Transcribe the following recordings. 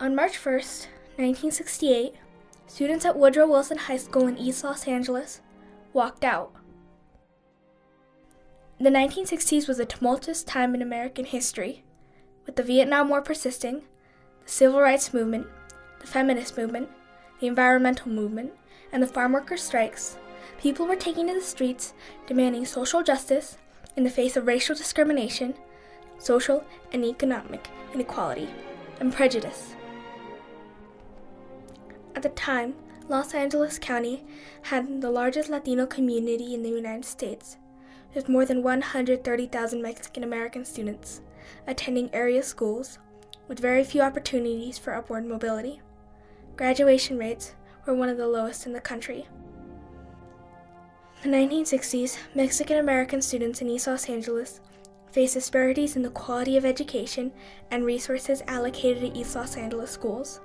On March 1st, 1968, students at Woodrow Wilson High School in East Los Angeles walked out. The 1960s was a tumultuous time in American history, with the Vietnam War persisting, the Civil Rights Movement, the Feminist Movement, the Environmental Movement, and the farm workers' strikes. People were taking to the streets, demanding social justice in the face of racial discrimination, social and economic inequality, and prejudice. At the time, Los Angeles County had the largest Latino community in the United States, with more than 130,000 Mexican American students attending area schools with very few opportunities for upward mobility. Graduation rates were one of the lowest in the country. In the 1960s, Mexican American students in East Los Angeles faced disparities in the quality of education and resources allocated to East Los Angeles schools.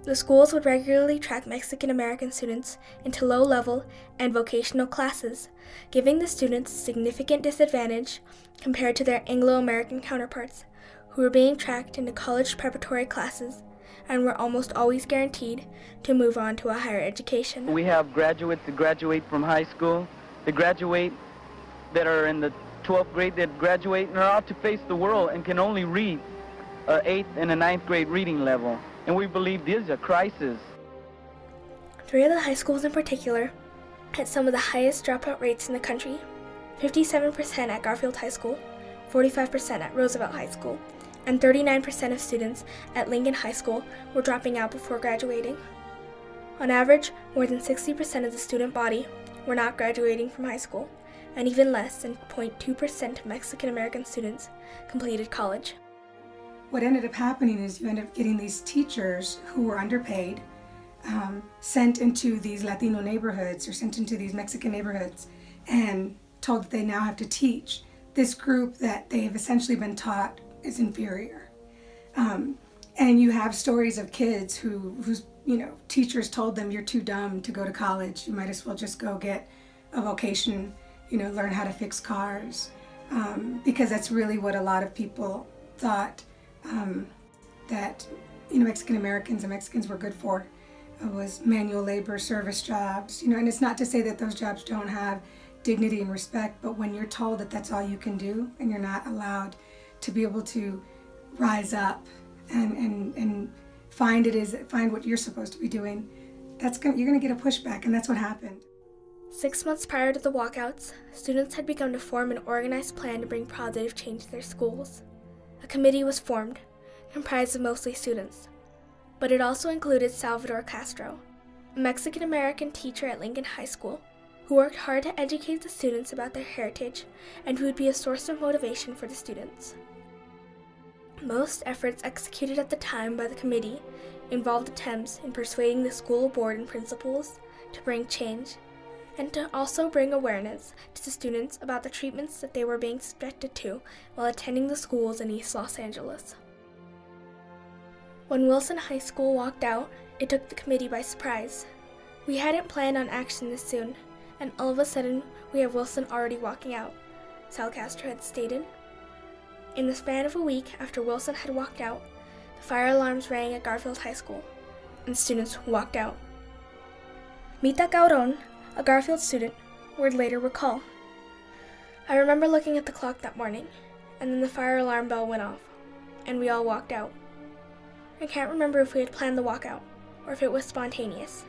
The schools would regularly track Mexican American students into low-level and vocational classes, giving the students a significant disadvantage compared to their Anglo-American counterparts, who were being tracked into college preparatory classes and were almost always guaranteed to move on to a higher education. We have graduates that graduate from high school, that graduate that are in the 12th grade, that graduate and are out to face the world and can only read 8th and a 9th grade reading level. And we believe this is a crisis. 3 of the high schools in particular had some of the highest dropout rates in the country: 57% at Garfield High School, 45% at Roosevelt High School, and 39% of students at Lincoln High School were dropping out before graduating. On average, more than 60% of the student body were not graduating from high school, and even less than 0.2% of Mexican American students completed college. What ended up happening is you end up getting these teachers who were underpaid, sent into these Latino neighborhoods or sent into these Mexican neighborhoods and told that they now have to teach this group that they have essentially been taught is inferior. And you have stories of kids whose teachers told them, you're too dumb to go to college, you might as well just go get a vocation, learn how to fix cars, because that's really what a lot of people thought that Mexican Americans and Mexicans were good for, was manual labor, service jobs, and it's not to say that those jobs don't have dignity and respect, but when you're told that that's all you can do and you're not allowed to be able to rise up and find what you're supposed to be doing, you're going to get a pushback, and that's what happened. 6 months prior to the walkouts, students had begun to form an organized plan to bring positive change to their schools. A committee was formed, comprised of mostly students, but it also included Salvador Castro, a Mexican-American teacher at Lincoln High School, who worked hard to educate the students about their heritage and who would be a source of motivation for the students. Most efforts executed at the time by the committee involved attempts in persuading the school board and principals to bring change, and to also bring awareness to the students about the treatments that they were being subjected to while attending the schools in East Los Angeles. When Wilson High School walked out, it took the committee by surprise. We hadn't planned on action this soon, and all of a sudden we have Wilson already walking out, Sal Castro had stated. In the span of a week after Wilson had walked out, the fire alarms rang at Garfield High School, and students walked out. Mita Cauron, a Garfield student, would later recall, "I remember looking at the clock that morning, and then the fire alarm bell went off, and we all walked out. I can't remember if we had planned the walkout, or if it was spontaneous.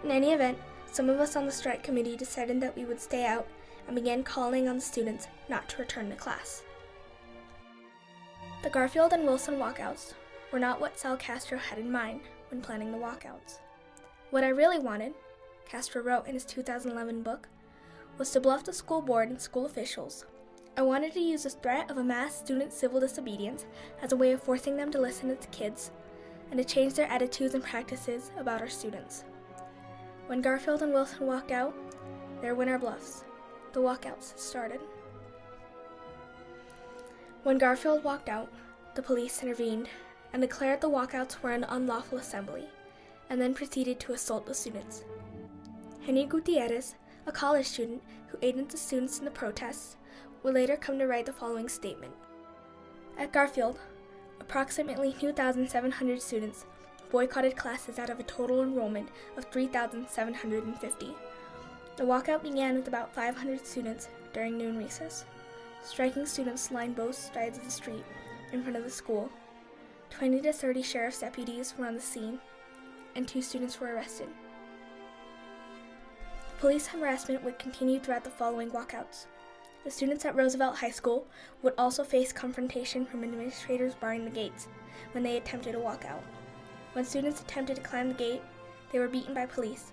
In any event, some of us on the strike committee decided that we would stay out and began calling on the students not to return to class." The Garfield and Wilson walkouts were not what Sal Castro had in mind when planning the walkouts. "What I really wanted," Castro wrote in his 2011 book, "was to bluff the school board and school officials. I wanted to use the threat of a mass student civil disobedience as a way of forcing them to listen to the kids and to change their attitudes and practices about our students." When Garfield and Wilson walked out, there went our bluffs. The walkouts started. When Garfield walked out, the police intervened and declared the walkouts were an unlawful assembly, and then proceeded to assault the students. Henry Gutierrez, a college student who aided the students in the protests, would later come to write the following statement. "At Garfield, approximately 2,700 students boycotted classes out of a total enrollment of 3,750. The walkout began with about 500 students during noon recess. Striking students lined both sides of the street in front of the school. 20 to 30 sheriff's deputies were on the scene, and 2 students were arrested. Police harassment would continue throughout the following walkouts. The students at Roosevelt High School would also face confrontation from administrators barring the gates when they attempted a walkout. When students attempted to climb the gate, they were beaten by police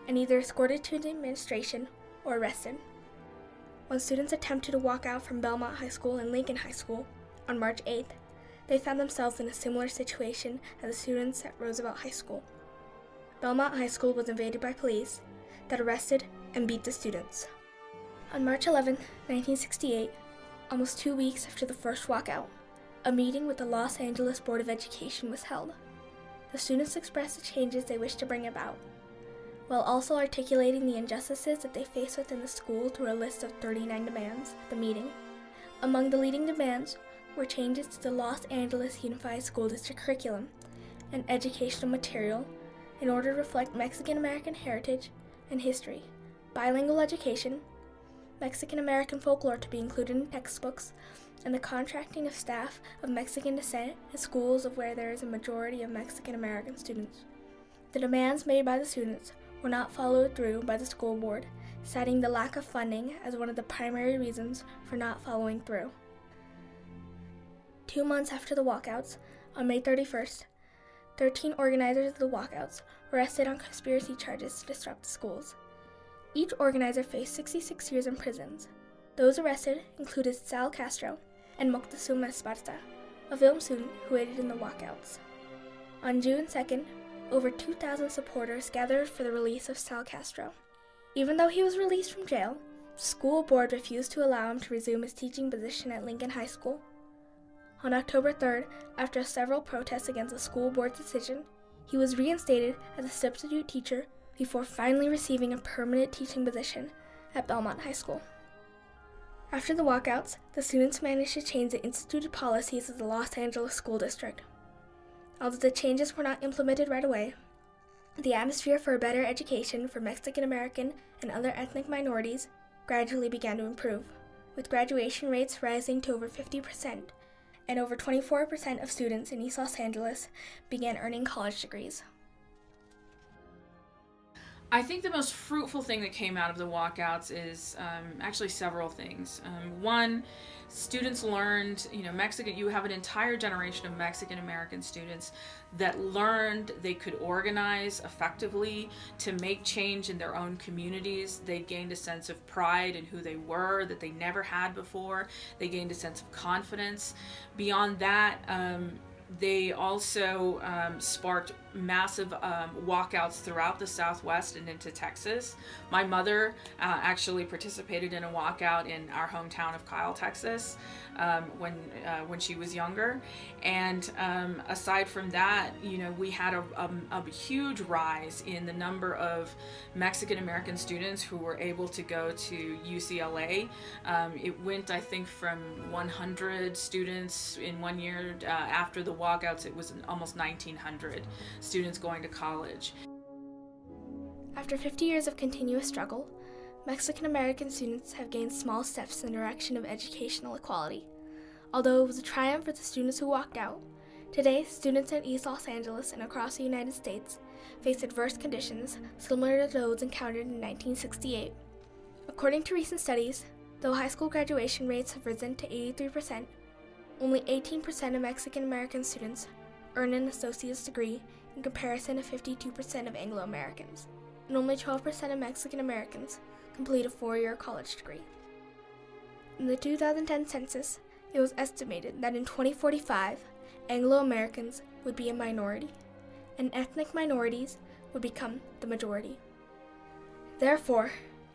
and either escorted to the administration or arrested. When students attempted to walk out from Belmont High School and Lincoln High School on March 8th, they found themselves in a similar situation as the students at Roosevelt High School. Belmont High School was invaded by police that arrested and beat the students. On March 11, 1968, almost 2 weeks after the first walkout, a meeting with the Los Angeles Board of Education was held. The students expressed the changes they wished to bring about, while also articulating the injustices that they face within the school through a list of 39 demands at the meeting. Among the leading demands were changes to the Los Angeles Unified School District curriculum and educational material in order to reflect Mexican-American heritage and history, bilingual education, Mexican-American folklore to be included in textbooks, and the contracting of staff of Mexican descent in schools of where there is a majority of Mexican-American students. The demands made by the students were not followed through by the school board, citing the lack of funding as one of the primary reasons for not following through. 2 months after the walkouts, on May 31st, 13 organizers of the walkouts were arrested on conspiracy charges to disrupt the schools. Each organizer faced 66 years in prisons. Those arrested included Sal Castro and Moctezuma Esparza, a film student who aided in the walkouts. On June 2nd, over 2,000 supporters gathered for the release of Sal Castro. Even though he was released from jail, the school board refused to allow him to resume his teaching position at Lincoln High School. On October 3rd, after several protests against the school board's decision, he was reinstated as a substitute teacher before finally receiving a permanent teaching position at Belmont High School. After the walkouts, the students managed to change the instituted policies of the Los Angeles School District. Although the changes were not implemented right away, the atmosphere for a better education for Mexican American and other ethnic minorities gradually began to improve, with graduation rates rising to over 50%, and over 24% of students in East Los Angeles began earning college degrees. I think the most fruitful thing that came out of the walkouts is actually several things. One, students learned, you have an entire generation of Mexican American students that learned they could organize effectively to make change in their own communities. They gained a sense of pride in who they were that they never had before. They gained a sense of confidence. Beyond that, they also sparked massive walkouts throughout the Southwest and into Texas. My mother actually participated in a walkout in our hometown of Kyle, Texas, when she was younger. And aside from that, we had a huge rise in the number of Mexican American students who were able to go to UCLA. It went, I think, from 100 students in 1 year. After the walkouts, it was almost 1,900 students going to college. After 50 years of continuous struggle, Mexican American students have gained small steps in the direction of educational equality. Although it was a triumph for the students who walked out, today students in East Los Angeles and across the United States face adverse conditions similar to those encountered in 1968. According to recent studies, though high school graduation rates have risen to 83%, only 18% of Mexican American students earn an associate's degree in comparison to 52% of Anglo-Americans, and only 12% of Mexican Americans complete a 4-year college degree. In the 2010 census, it was estimated that in 2045, Anglo-Americans would be a minority, and ethnic minorities would become the majority. Therefore,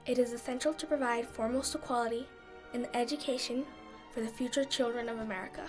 it is essential to provide foremost equality in the education for the future children of America.